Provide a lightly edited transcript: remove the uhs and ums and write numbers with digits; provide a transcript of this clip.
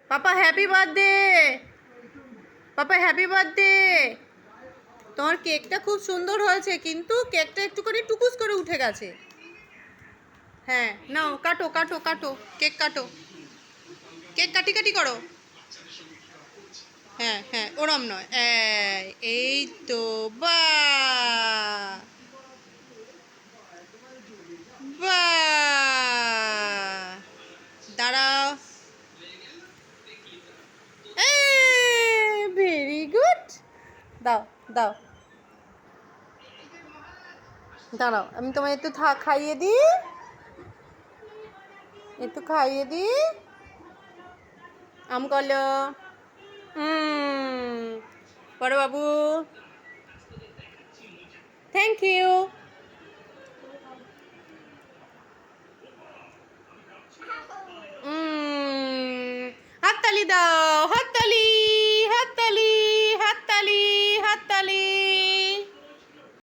পাপা happy birthday. পাপা happy birthday. তোমার কেকটা খুব সুন্দর হয়েছে, কিন্তু কেকটা একটুখানি টুকুস করে উঠে গেছে। হ্যাঁ নাও, কাটো কাটো কাটো, কেক কাটো, কেক কাটি কাটি করো। হ্যাঁ হ্যাঁ, ওরম নয়, এই তো, বাহ বাহ। দাঁড়াও, ভেরি গুড। দাও দাও, দাঁড়াও, আমি তোমায় একটু খাইয়ে দিই, একটু খাইয়ে দিই। আমকলো, বড় বাবু, থ্যাংক ইউ।